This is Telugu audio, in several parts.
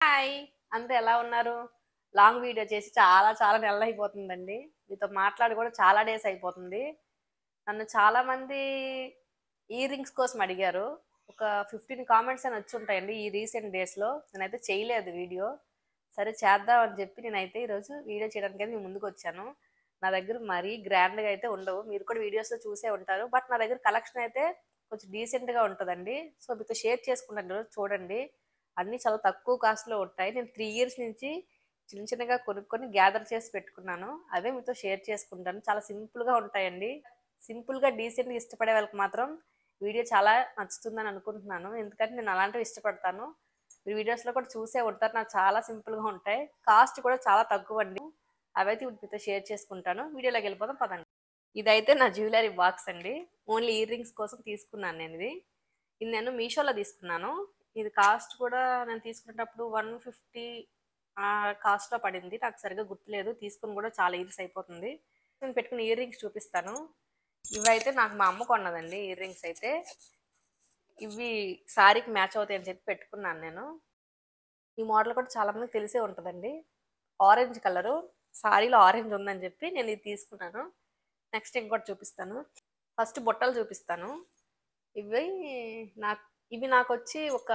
హాయ్! అందరూ ఎలా ఉన్నారు? లాంగ్ వీడియో చేసి చాలా నెలలయిపోతుందండి. మీతో మాట్లాడి కూడా చాలా డేస్ అయిపోతుంది. నన్ను చాలామంది ఇయర్ రింగ్స్ కోసం అడిగారు. ఒక 15 కామెంట్స్ అని వచ్చుంటాయండి ఈ రీసెంట్ డేస్‌లో. నేనైతే చేయలేదు వీడియో. సరే చేద్దాం అని చెప్పి నేనైతే ఈరోజు వీడియో చేయడానికైతే మీ ముందుకొచ్చాను. నా దగ్గర మరీ గ్రాండ్‌గా అయితే ఉండవు. మీరు కూడా వీడియోస్‌లో చూసే ఉంటారు. బట్ నా దగ్గర కలెక్షన్ అయితే కొంచెం డీసెంట్‌గా ఉంటదండి. సో, మీతో షేర్ చేసుకుంటాను ఈరోజు చూడండి. అన్నీ చాలా తక్కువ కాస్ట్‌లో ఉంటాయి. నేను 3 ఇయర్స్ నుంచి చిన్నగా కొనుక్కొని గ్యాదర్ చేసి పెట్టుకున్నాను. అవే మీతో షేర్ చేసుకుంటాను. చాలా సింపుల్‌గా ఉంటాయండి. సింపుల్‌గా, డీసెంట్‌గా ఇష్టపడే వాళ్ళకి మాత్రం వీడియో చాలా నచ్చుతుందని అనుకుంటున్నాను. ఎందుకంటే నేను అలాంటివి ఇష్టపడతాను. మీరు వీడియోస్‌లో కూడా చూసే ఉంటారు. నాకు చాలా సింపుల్‌గా ఉంటాయి. కాస్ట్ కూడా చాలా తక్కువండి. అవైతే ఇప్పుడు మీతో షేర్ చేసుకుంటాను. వీడియోలోకి వెళ్ళిపోదాం పదండి. ఇదైతే నా జ్యువెలరీ బాక్స్ అండి. ఓన్లీ ఇయర్ రింగ్స్ కోసం తీసుకున్నాను నేనిది. ఇది నేను మీషోలో తీసుకున్నాను. ఇది కాస్ట్ కూడా నేను తీసుకునేటప్పుడు 150 కాస్ట్‌లో పడింది. నాకు సరిగ్గా గుర్తులేదు. తీసుకొని కూడా చాలా ఇయర్స్ అయిపోతుంది. నేను పెట్టుకున్న ఇయర్ రింగ్స్ చూపిస్తాను. ఇవైతే నాకు మా అమ్మ కొన్నదండి ఇయర్ రింగ్స్ అయితే. ఇవి శారీకి మ్యాచ్ అవుతాయని చెప్పి పెట్టుకున్నాను నేను. ఈ మోడల్ కూడా చాలా మందికి తెలిసే ఉంటదండి. Orange colour. శారీలో ఆరెంజ్ ఉందని చెప్పి నేను ఇది తీసుకున్నాను. నెక్స్ట్ ఇంకోటి చూపిస్తాను. ఫస్ట్ బుట్టలు చూపిస్తాను. ఇవి నాకు ఇవి నాకొచ్చి ఒక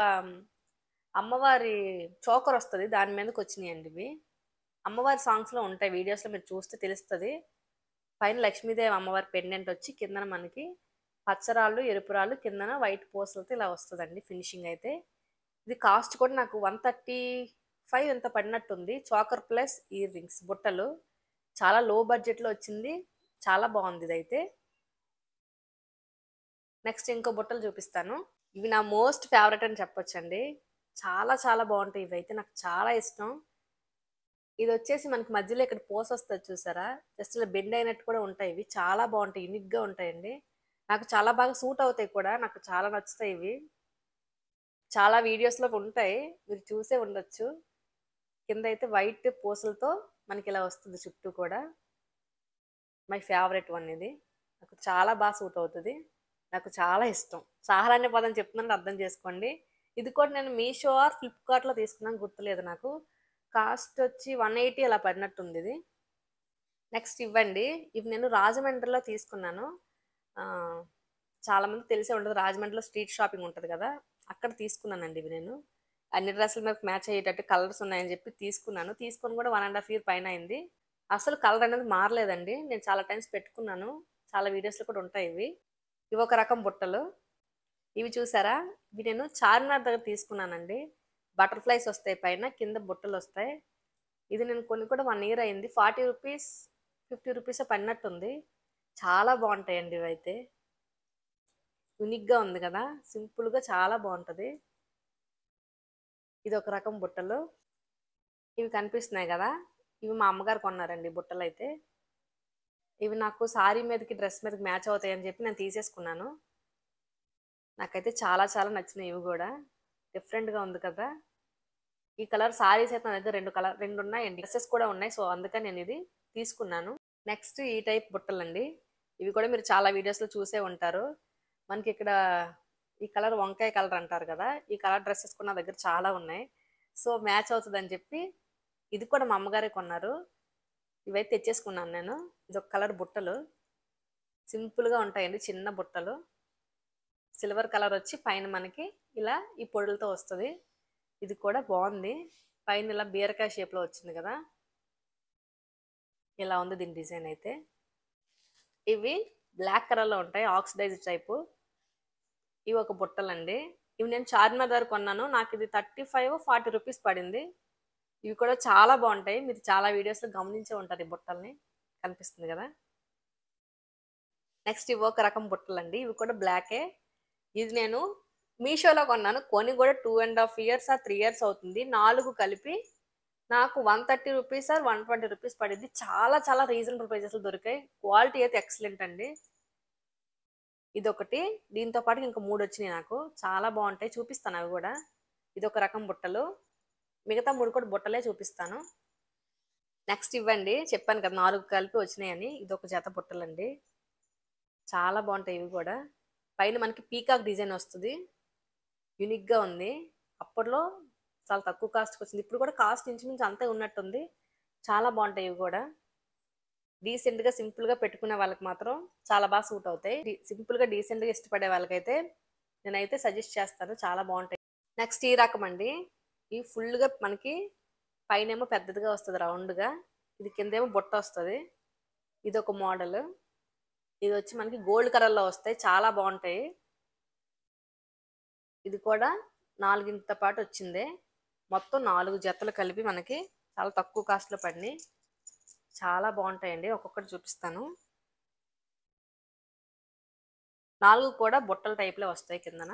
అమ్మవారి చోకర్ వస్తది. దాని మీదకొచ్చినియండి ఇవి. అమ్మవారి సాంగ్స్‌లో ఉంటాయి. వీడియోస్‌లో మీరు చూస్తే తెలుస్తది. పైన లక్ష్మీదేవి అమ్మవారి పెండెంట్ వచ్చి కిందన మనకి పచ్చరాళ్ళు, ఎరుపు రాళ్ళు కిందన వైట్ పూసలతో ఇలా వస్తదండి ఫినిషింగ్ అయితే. ఇది కాస్ట్ కూడా నాకు 135 ఎంతో పడినట్టుంది. చోకర్ ప్లస్ ఇయర్ రింగ్స్ బుట్టలు. చాలా లో బడ్జెట్‌లో వచ్చింది. చాలా బాగుంది ఇదైతే. నెక్స్ట్ ఇంకో బుట్టలు చూపిస్తాను. ఇవి నా మోస్ట్ ఫేవరెట్ అని చెప్పొచ్చండి. చాలా బాగుంటాయి ఇవైతే. నాకు చాలా ఇష్టం. ఇదొచ్చేసి మనకి మధ్యలో ఇక్కడ పోసొస్తది చూసారా? జస్ట్ ఇలా బెండ్ అయినట్టు కూడా ఉంటాయి ఇవి. చాలా బావుంటాయి. యూనిక్‌గా ఉంటాయండి. నాకు చాలా బాగా సూట్ అవుతాయి కూడా. నాకు చాలా నచ్చుతాయి ఇవి. చాలా వీడియోస్‌లో ఉంటాయి. మీరు చూసే ఉండొచ్చు. కిందయితే వైట్ పూసలతో మనకిలా వస్తుంది చుట్టూ కూడా. మై ఫేవరెట్ వన్ ఇది. నాకు చాలా సూట్ అవుతది. నాకు చాలా ఇష్టం. చాలా అనే పదం చెప్తున్నానంటే అర్థం చేసుకోండి. ఇది కూడా నేను మీషో ఆర్ ఫ్లిప్‌కార్ట్‌లో తీసుకున్నాను గుర్తులేదు నాకు. కాస్ట్ వచ్చి 180 అలా పడినట్టుంది ఇది. నెక్స్ట్ ఇవ్వండి. ఇవి నేను రాజమండ్రిలో తీసుకున్నాను. ఆహ్, చాలా మందికి తెలిసే ఉంటది. రాజమండ్రిలో స్ట్రీట్ షాపింగ్ ఉంటది కదా! అక్కడ తీసుకున్నానండి ఇవి నేను. అన్ని డ్రెస్సుల మీదకి మ్యాచ్ అయ్యేటట్టు కలర్స్ ఉన్నాయని చెప్పి తీసుకున్నాను. తీసుకొని కూడా 1 ½ ఇయర్ పైన అయింది. అసలు కలర్ అనేది మారలేదండి. నేను చాలా టైమ్స్ పెట్టుకున్నాను. చాలా వీడియోస్‌లో కూడా ఉంటాయి ఇవి. ఇవి ఒక రకం బుట్టలు. ఇవి చూసారా? ఇవి నేను చార్మినార్ దగ్గర తీసుకున్నానండి. బటర్‌ఫ్లైస్ వస్తాయి పైన. కింద బుట్టలొస్తాయి. ఇది నేను కొని కూడా 1 ఇయర్ అయింది. రూ. 40, రూ. 50 పడినట్టుంది. చాలా బావుంటాయండి ఇవైతే. యూనిక్‌గా ఉంది కదా! సింపుల్‌గా చాలా బావుంటది. ఇదొక రకం బుట్టలు. ఇవి కనిపిస్తున్నాయి గదా! ఇవి మా అమ్మగారు కొన్నారండి బుట్టలైతే. ఇవి నాకు సారీ మీదకి, డ్రెస్ మీదకి మ్యాచ్ అవుతాయని చెప్పి నేను తీసేసుకున్నాను. నాకైతే చాలా నచ్చినాయి ఇవి గూడా. డిఫరెంట్‌గా ఉంది కదా! ఈ కలర్ సారీస్ అయితే నా దగ్గర 2 ఉన్నాయండి. డ్రెసెస్ కూడా ఉన్నాయి. సో, అందుకని నేనిది తీసుకున్నాను. నెక్స్ట్ ఈ టైప్ బుట్టలండి. ఇవి కూడా మీరు చాలా వీడియోస్‌లో చూసే ఉంటారు. మనకిక్కడ ఈ కలర్ వంకాయ కలర్ అంటారు కదా! ఈ కలర్ డ్రెసెస్ కూడా నా దగ్గర చాలా ఉన్నాయి. సో, మ్యాచ్ అవుతదని చెప్పి ఇది కూడా మా అమ్మగారే కొన్నారు. ఇవైతే తెచ్చేసుకున్నాను నేను. ఇదొక కలర్ బుట్టలు. సింపుల్‌గా ఉంటాయండి చిన్న బుట్టలు. సిల్వర్ కలర్ వచ్చి పైన మనకి ఇలా ఈ పొడులతో వస్తది. ఇది కూడా బావుంది. పైన ఇలా బీరకాయ షేప్‌లో వచ్చింది కదా! ఇలా ఉంది దీని డిజైన్ అయితే. ఇవి బ్లాక్ కలర్‌లో ఉంటాయి. Oxidised type. ఇవి ఒక బుట్టలండి. ఇవి నేను చార్మినార్ దగ్గర కొన్నాను. నాకిది 35, 40 రూపీస్ పడింది. ఇవి కూడా చాలా బావుంటాయి. మీరు చాలా వీడియోస్‌లో గమనించే ఉంటారు ఈ బుట్టల్ని. కనిపిస్తుంది గదా! నెక్స్ట్ ఇవి ఒక రకం బుట్టలండి. ఇవి కూడా బ్లాకే. ఇది నేను మీషోలో కొన్నాను. కొని కూడా 2 ½ ఇయర్స్ ఆర్ 3 ఇయర్స్ అవుతుంది. 4 కలిపి నాకు రూ. 130 ఆర్ రూ. 120 పడింది. చాలా రీజనబుల్ ప్రైజెస్‌లో దొరికాయి. క్వాలిటీ అయితే ఎక్సలెంట్ అండి. ఇదొకటి. దీంతో పాటు ఇంక 3 వచ్చినాయి నాకు. చాలా బావుంటాయి. చూపిస్తాను అవి గూడా. ఇదొక రకం బుట్టలు. మిగతా 3 కూడా బుట్టలే చూపిస్తాను. నెక్స్ట్ ఇవ్వండి. చెప్పాను కదా! 4 కలిపి వచ్చినాయని. ఇదొక జత బుట్టలండి. చాలా బావుంటాయి ఇవి గూడా. పైన మనకి పీకాక్ డిజైన్ వస్తది. యూనిక్‌గా ఉంది. అప్పట్లో చాలా తక్కువ కాస్ట్కి వచ్చింది. ఇప్పుడు కూడా కాస్ట్ ఇంచుమించు అంతే ఉన్నట్టుంది. చాలా బాగుంటాయి ఇవి కూడా. డీసెంట్గా సింపుల్గా పెట్టుకునే వాళ్ళకి మాత్రం చాలా బాగా సూట్ అవుతాయి. సింపుల్గా డీసెంట్గా ఇష్టపడే వాళ్ళకైతే నేనైతే సజెస్ట్ చేస్తాను, చాలా బాగుంటాయి. నెక్స్ట్ ఈ రకం అండి. ఈ ఫుల్గా మనకి పైనేమో పెద్దదిగా వస్తుంది రౌండ్గా, ఇది కిందేమో బుట్ట వస్తుంది. ఇది ఒక మోడల్. ఇది వచ్చి మనకి గోల్డ్ కలర్లో వస్తాయి, చాలా బాగుంటాయి. ఇది కూడా 4 పాటు వచ్చింది. మొత్తం 4 జతలు కలిపి మనకి చాలా తక్కువ కాస్ట్లో పడినాయి. చాలా బాగుంటాయండి, ఒక్కొక్కటి చూపిస్తాను. 4 కూడా బుట్టల టైప్లో వస్తాయి. కిందన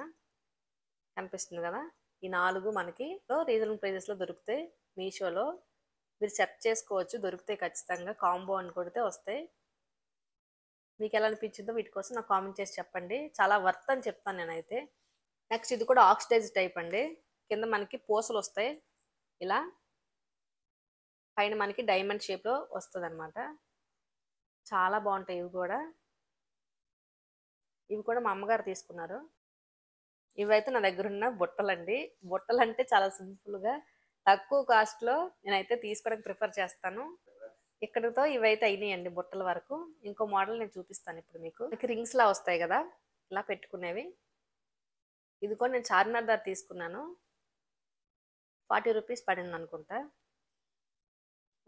కనిపిస్తుంది కదా, ఈ 4 మనకి రీజనబుల్ ప్రైజెస్లో దొరుకుతాయి. మీషోలో మీరు సెర్చ్ చేసుకోవచ్చు, దొరుకుతాయి ఖచ్చితంగా. కాంబో అని కొడితే వస్తాయి. మీకు ఎలా అనిపించిందో వీటి కోసం నాకు కామెంట్ చేసి చెప్పండి. చాలా వర్త్ అని చెప్తాను నేనైతే. నెక్స్ట్ ఇది కూడా ఆక్సిడైజ్ టైప్ అండి. కింద మనకి పూసలు వస్తాయి, ఇలా పైన మనకి డైమండ్ షేప్లో వస్తుంది అనమాట. చాలా బాగుంటాయి ఇవి కూడా. ఇవి కూడా మా అమ్మగారు తీసుకున్నారు. ఇవైతే నా దగ్గర ఉన్న బుట్టలండి. బుట్టలు అంటే చాలా సింపుల్గా తక్కువ కాస్ట్లో నేనైతే తీసుకోవడానికి ప్రిఫర్ చేస్తాను. ఇక్కడతో ఇవైతే అయినాయండి బుట్టల వరకు. ఇంకో మోడల్ నేను చూపిస్తాను ఇప్పుడు మీకు. రింగ్స్ లా వస్తాయి కదా ఇలా పెట్టుకునేవి. ఇది కూడా నేను చార్మినార్ దగ్గర తీసుకున్నాను. 40 రూపీస్ పడింది అనుకుంటా.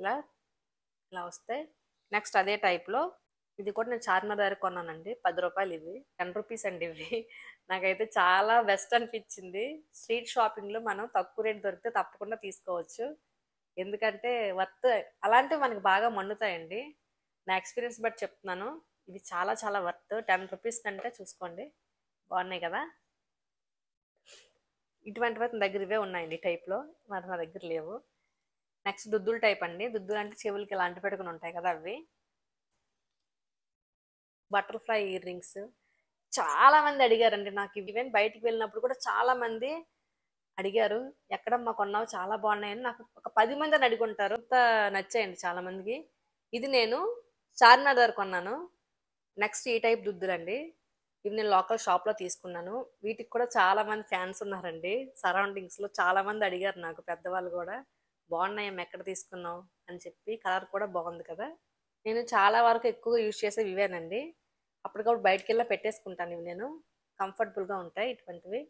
ఇలా ఇలా వస్తాయి. నెక్స్ట్ అదే టైప్లో ఇది కూడా నేను చార్మినార్ దగ్గర కొన్నానండి. 10 రూపాయలు. ఇవి 10 రూపీస్ అండి ఇవి. నాకైతే చాలా బెస్ట్ అనిపించింది. స్ట్రీట్ షాపింగ్లో మనం తక్కువ రేట్ దొరికితే తప్పకుండా తీసుకోవచ్చు. ఎందుకంటే వర్త్ అలాంటివి మనకి బాగా మన్నుతాయండి. నా ఎక్స్పీరియన్స్ బట్టి చెప్తున్నాను, ఇవి చాలా చాలా వర్త్. 10 రూపీస్ కంటే చూసుకోండి, బాగున్నాయి కదా. ఇటువంటివి నా దగ్గర ఇవే ఉన్నాయండి ఈ టైప్లో, మరి నా దగ్గర లేవు. నెక్స్ట్ దుద్దులు టైప్ అండి. దుద్దులు అంటే చెవులకి ఇలా అంటి పెట్టుకుని ఉంటాయి కదా అవి. బటర్ఫ్లై ఇయర్ రింగ్స్ చాలా మంది అడిగారండి నాకు. ఈవెన్ బయటికి వెళ్ళినప్పుడు కూడా చాలా మంది అడిగారు, ఎక్కడమ్మా కొన్నావు, చాలా బాగున్నాయని. నాకు ఒక 10 మంది అని అడుగుంటారు, అంత నచ్చాయండి చాలా మందికి. ఇది నేను చార్మినార్ దగ్గర కొన్నాను. నెక్స్ట్ ఈ టైప్ దుద్దులండి. ఇవి నేను లోకల్ షాప్లో తీసుకున్నాను. వీటికి కూడా చాలా మంది ఫ్యాన్స్ ఉన్నారండి. సరౌండింగ్స్లో చాలా మంది అడిగారు నాకు, పెద్దవాళ్ళు కూడా, బాగున్నాయమ్మా ఎక్కడ తీసుకున్నావు అని చెప్పి. కలర్ కూడా బాగుంది కదా. నేను చాలా వరకు ఎక్కువగా యూజ్ చేసేవి ఇవేనండి. అప్పటికప్పుడు బయటికి వెళ్ళి పెట్టేసుకుంటాను ఇవి నేను. కంఫర్టబుల్గా ఉంటాయి ఇటువంటివి.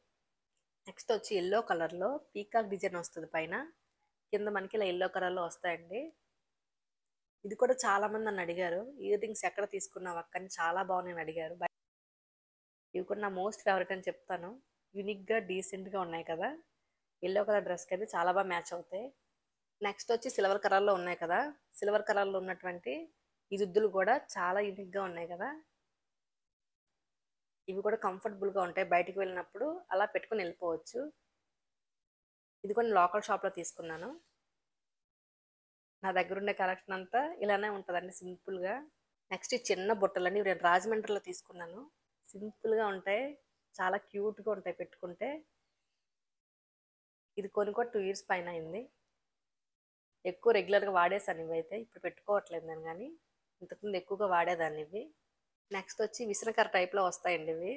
నెక్స్ట్ వచ్చి ఎల్లో కలర్లో పీకాక్ డిజైన్ వస్తుంది పైన, కింద మనకి ఇలా ఎల్లో కలర్లో వస్తాయండి. ఇది కూడా చాలా మంది నన్ను అడిగారు, ఇయర్ రింగ్స్ ఎక్కడ తీసుకున్నావు అక్కని, చాలా బాగున్నాయని అడిగారు. ఇవి కూడా నా మోస్ట్ ఫేవరెట్ అని చెప్తాను. యూనిక్గా డీసెంట్గా ఉన్నాయి కదా. ఎల్లో కలర్ డ్రెస్కి అయితే చాలా బాగా మ్యాచ్ అవుతాయి. నెక్స్ట్ వచ్చి సిల్వర్ కలర్లో ఉన్నాయి కదా. సిల్వర్ కలర్లో ఉన్నటువంటి ఈ దుద్దులు కూడా చాలా యూనిక్గా ఉన్నాయి కదా. ఇవి కూడా కంఫర్టబుల్గా ఉంటాయి, బయటికి వెళ్ళినప్పుడు అలా పెట్టుకుని వెళ్ళిపోవచ్చు. ఇది కూడా లోకల్ షాప్లో తీసుకున్నాను. నా దగ్గర ఉండే కలెక్షన్ అంతా ఇలానే ఉంటుందండి, సింపుల్గా. నెక్స్ట్ ఈ చిన్న బుట్టలన్నీ నేను రాజమండ్రిలో తీసుకున్నాను. సింపుల్గా ఉంటాయి, చాలా క్యూట్గా ఉంటాయి పెట్టుకుంటే. ఇది కొని కూడా 2 ఇయర్స్ పైన అయింది. ఎక్కువ రెగ్యులర్గా వాడేసాను ఇవైతే, ఇప్పుడు పెట్టుకోవట్లేదు నేను, కానీ ఇంతకుముందు ఎక్కువగా వాడేదాన్ని ఇవి. నెక్స్ట్ వచ్చి విసనకర టైప్లో వస్తాయండి ఇవి.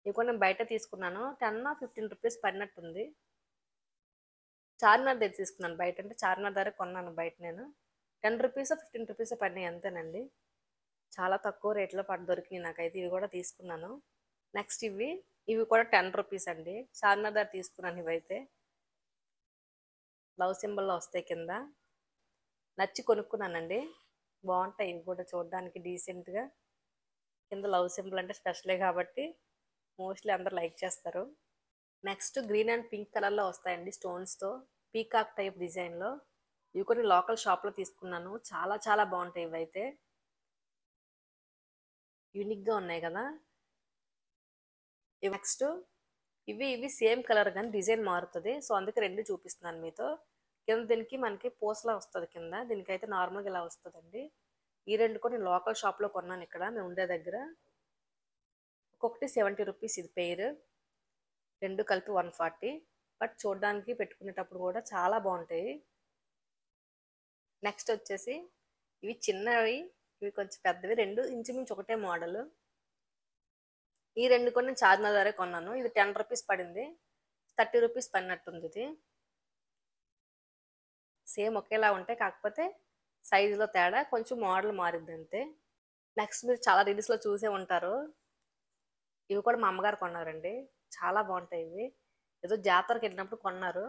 ఇవి కూడా నేను బయట తీసుకున్నాను. 10-15 రూపీస్ పడినట్టుంది. చార్మినార్ దగ్గర తీసుకున్నాను. బయట అంటే చార్మినార్ దగ్గర కొన్నాను బయట నేను. 10 రూపీస్ 15 రూపీస్ పడినాయి అంతేనండి. చాలా తక్కువ రేట్లో దొరికినాయి నాకైతే. ఇవి కూడా తీసుకున్నాను. నెక్స్ట్ ఇవి కూడా 10 రూపీస్ అండి. చార్మినార్ దగ్గర తీసుకున్నాను ఇవైతే. లవ్ సింబల్లో వస్తాయి కింద. నచ్చి కొనుక్కున్నానండి, బాగుంటాయి ఇవి కూడా చూడడానికి డీసెంట్గా. కింద లవ్ సింబల్ అంటే స్పెషలే కాబట్టి మోస్ట్లీ అందరు లైక్ చేస్తారు. నెక్స్ట్ గ్రీన్ అండ్ పింక్ కలర్లో వస్తాయండి స్టోన్స్తో, పీకాక్ టైప్ డిజైన్లో. ఇవి కూడా లోకల్ షాప్లో తీసుకున్నాను. చాలా చాలా బాగుంటాయి ఇవైతే, యూనిక్గా ఉన్నాయి కదా. నెక్స్ట్ ఇవి సేమ్ కలర్ కానీ డిజైన్ మారుతుంది, సో అందుకే 2 చూపిస్తున్నాను మీతో. కింద దీనికి మనకి పూసలా వస్తుంది కింద, దీనికైతే నార్మల్గా ఇలా వస్తుందండి. ఈ 2 కూడా నేను లోకల్ షాప్లో కొన్నాను, ఇక్కడ మేము ఉండే దగ్గర. ఒక్కొక్కటి 70 రూపీస్ ఇది పెయిర్, 2 కలిపి 140. బట్ చూడడానికి పెట్టుకునేటప్పుడు కూడా చాలా బాగుంటాయి. నెక్స్ట్ వచ్చేసి ఇవి చిన్నవి, ఇవి కొంచెం పెద్దవి. 2 ఇంచుమించు ఒకటే మోడల్. ఈ 2 కూడా నేను చార్మినార్ దగ్గర కొన్నాను. ఇది 10 రూపీస్ పడింది. 30 రూపీస్ పడినట్టుంది ఇది. సేమ్ ఒకేలా ఉంటాయి, కాకపోతే సైజులో తేడా, కొంచెం మోడల్ మారిద్ది అంతే. నెక్స్ట్ మీరు చాలా రీల్స్లో చూసే ఉంటారు, ఇవి కూడా మా అమ్మగారు కొన్నారండి. చాలా బాగుంటాయి ఇవి. ఏదో జాతరకి వెళ్ళినప్పుడు కొన్నారు.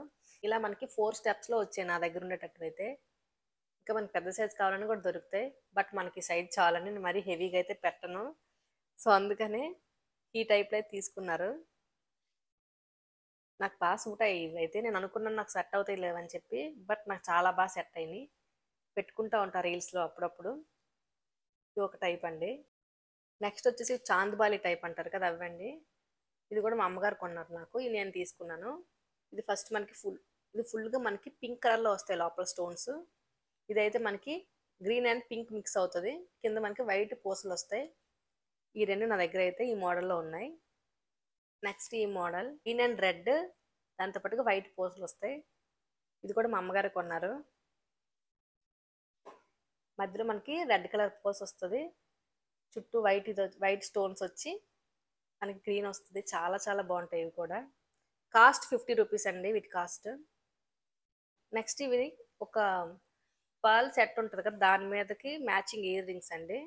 ఇలా మనకి 4 స్టెప్స్లో వచ్చాయి నా దగ్గర ఉండేటట్టు అయితే. ఇంకా మనకి పెద్ద సైజ్ కావాలని కూడా దొరుకుతాయి, బట్ మనకి సైజ్ చాలని నేను మరీ హెవీగా అయితే పెట్టను. సో అందుకనే ఈ టైప్లో అయితే తీసుకున్నారు. నాకు బాగా సూట్ అయ్యాయి ఇవి అయితే. నేను అనుకున్నాను నాకు సెట్ అవుతాయి లేవని చెప్పి, బట్ నాకు చాలా బాగా సెట్ అయినాయి. పెట్టుకుంటూ ఉంటాను రీల్స్లో అప్పుడప్పుడు. ఇది ఒక టైప్ అండి. నెక్స్ట్ వచ్చేసి చాంద్బాలి టైప్ అంటారు కదా, అవ్వండి. ఇది కూడా మా అమ్మగారు కొన్నారు నాకు, ఇది నేను తీసుకున్నాను. ఇది ఫస్ట్ మనకి ఇది ఫుల్గా మనకి పింక్ కలర్లో వస్తాయి లోపల స్టోన్స్. ఇదైతే మనకి గ్రీన్ అండ్ పింక్ మిక్స్ అవుతుంది, కింద మనకి వైట్ పూసలు వస్తాయి. ఈ రెండు నా దగ్గర అయితే ఈ మోడల్లో ఉన్నాయి. నెక్స్ట్ ఈ మోడల్ గ్రీన్ అండ్ రెడ్, దాంతో పాటుగా వైట్ పూసలు వస్తాయి. ఇది కూడా మా అమ్మగారు కొన్నారు. మధ్యలో మనకి రెడ్ కలర్ పూస వస్తుంది, చుట్టూ వైట్ స్టోన్స్ వచ్చి మనకి గ్రీన్ వస్తుంది. చాలా చాలా బాగుంటాయి ఇవి కూడా. కాస్ట్ 50 రూపీస్ అండి వీటి కాస్ట్. నెక్స్ట్ ఇవి ఒక పర్ల్ సెట్ ఉంటుంది కదా, దాని మీదకి మ్యాచింగ్ ఇయర్ రింగ్స్ అండి.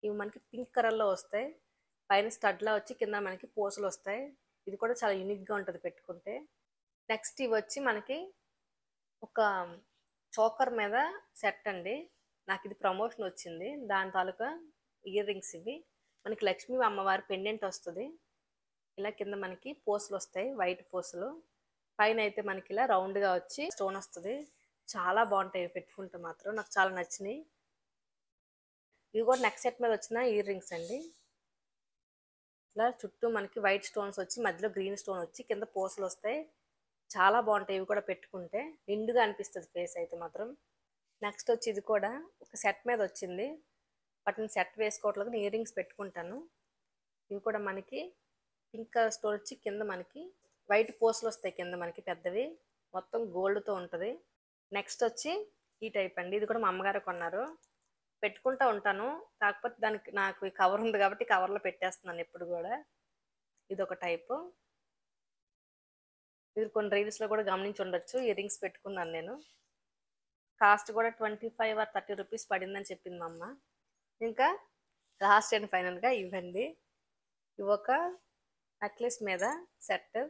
ఇవి మనకి పింక్ కలర్లో వస్తాయి, పైన స్టడ్లా వచ్చి కింద మనకి పూసలు వస్తాయి. ఇది కూడా చాలా యూనిక్గా ఉంటుంది పెట్టుకుంటే. నెక్స్ట్ ఇవి వచ్చి మనకి ఒక చోకర్ మీద సెట్ అండి. నాకు ఇది ప్రమోషన్ వచ్చింది, దాని తాలూకా ఇయర్ రింగ్స్ ఇవి. మనకి లక్ష్మీ అమ్మవారి పెండెంట్ వస్తుంది. ఇలా కింద మనకి పూసలు వస్తాయి, వైట్ పూసలు. పైన అయితే మనకి ఇలా రౌండ్గా వచ్చి స్టోన్ వస్తుంది. చాలా బాగుంటాయి పెట్టుకుంటే మాత్రం, నాకు చాలా నచ్చినాయి. ఇవి కూడా నెక్ సెట్ మీద వచ్చిన ఇయర్ రింగ్స్ అండి. ఇలా చుట్టూ మనకి వైట్ స్టోన్స్ వచ్చి మధ్యలో గ్రీన్ స్టోన్ వచ్చి కింద పూసలు వస్తాయి. చాలా బాగుంటాయి ఇవి కూడా పెట్టుకుంటే, నిండుగా అనిపిస్తుంది ఫేస్ అయితే మాత్రం. నెక్స్ట్ వచ్చి ఇది కూడా ఒక సెట్ మీద వచ్చింది, బట్ నేను సెట్ వేసుకోవట్లేదు, ఇయర్ రింగ్స్ పెట్టుకుంటాను. ఇవి కూడా మనకి పింక్ కలర్ స్టోన్ వచ్చి కింద మనకి వైట్ పూసలు వస్తాయి, కింద మనకి పెద్దవి, మొత్తం గోల్డ్తో ఉంటుంది. నెక్స్ట్ వచ్చి ఈ టైప్ అండి. ఇది కూడా మా అమ్మగారు కొన్నారు, పెట్టుకుంటూ ఉంటాను. కాకపోతే దానికి నాకు కవర్ ఉంది కాబట్టి కవర్లో పెట్టేస్తున్నాను ఎప్పుడు కూడా. ఇది ఒక టైపు. ఇది కొన్ని రీల్స్లో కూడా గమనించి ఉండొచ్చు, ఇయర్ రింగ్స్ పెట్టుకున్నాను నేను. కాస్ట్ కూడా 25 or 30 రూపీస్ పడిందని చెప్పింది మా అమ్మ. ఇంకా లాస్ట్ అండ్ ఫైనల్గా ఇవ్వండి. ఇవి ఒక నెక్లెస్ మీద సెట్.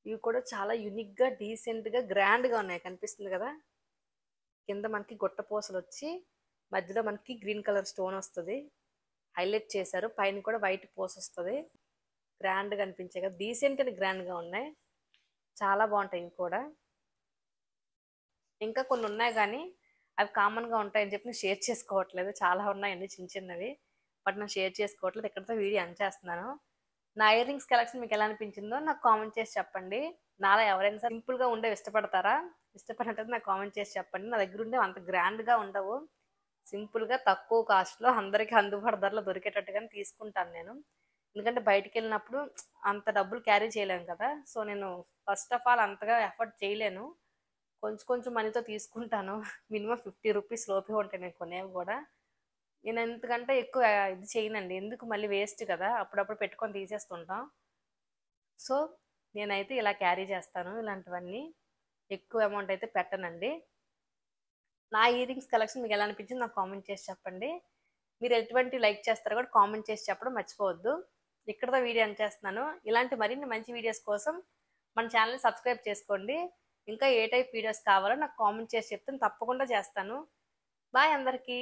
ఇవి కూడా చాలా యూనిక్గా, డీసెంట్గా, గ్రాండ్గా ఉన్నాయి, కనిపిస్తుంది కదా. కింద మనకి గుట్ట పూసలు వచ్చి మధ్యలో మనకి గ్రీన్ కలర్ స్టోన్ వస్తుంది, హైలైట్ చేశారు. పైన కూడా వైట్ పూస వస్తుంది. గ్రాండ్గా అనిపించాయి కదా, డీసెంట్ అండ్ గ్రాండ్గా ఉన్నాయి. చాలా బాగుంటాయి ఇవి కూడా. ఇంకా కొన్ని ఉన్నాయి కానీ అవి కామన్గా ఉంటాయని చెప్పి నేను షేర్ చేసుకోవట్లేదు. చాలా ఉన్నాయండి చిన్న చిన్నవి, బట్ నేను షేర్ చేసుకోవట్లేదు. ఇక్కడితో వీడియో ఎండ్ చేస్తున్నాను. నా ఇయర్ రింగ్స్ కలెక్షన్ మీకు ఎలా అనిపించిందో నాకు కామెంట్ చేసి చెప్పండి. నాలా ఎవరైనా సింపుల్గా ఉండేవి ఇష్టపడతారా? ఇష్టపడినట్టు నాకు కామెంట్ చేసి చెప్పండి. నా దగ్గర ఉండేవి అంత గ్రాండ్గా ఉండవు, సింపుల్గా తక్కువ కాస్ట్లో అందరికీ అందుబాటు ధరలో దొరికేటట్టుగానే తీసుకుంటాను నేను. ఎందుకంటే బయటికి వెళ్ళినప్పుడు అంత డబ్బులు క్యారీ చేయలేను కదా. సో నేను ఫస్ట్ ఆఫ్ ఆల్ అంతగా ఎఫర్ట్ చేయలేను, కొంచెం కొంచెం మనీతో తీసుకుంటాను. మినిమం 50 రూపీస్ లోపే ఉంటాయి నేను కొనేవి కూడా. నేను ఎంతకంటే ఎక్కువ ఇది చేయనండి, ఎందుకు మళ్ళీ వేస్ట్ కదా, అప్పుడప్పుడు పెట్టుకొని తీసేస్తుంటాం. సో నేనైతే ఇలా క్యారీ చేస్తాను, ఇలాంటివన్నీ ఎక్కువ అమౌంట్ అయితే పెట్టనండి. నా ఇయర్ రింగ్స్ కలెక్షన్ మీకు ఎలా అనిపించింది నాకు కామెంట్ చేసి చెప్పండి. మీరు ఎటువంటి లైక్ చేస్తారో కూడా కామెంట్ చేసి చెప్పడం మర్చిపోవద్దు. ఇక్కడతో వీడియో ఎండ్ చేస్తున్నాను. ఇలాంటి మరిన్ని మంచి వీడియోస్ కోసం మన ఛానల్ని సబ్స్క్రైబ్ చేసుకోండి. ఇంకా ఏ టైప్ వీడియోస్ కావాలో నాకు కామెంట్ చేసి చెప్తే తప్పకుండా చేస్తాను. బాయ్ అందరికీ.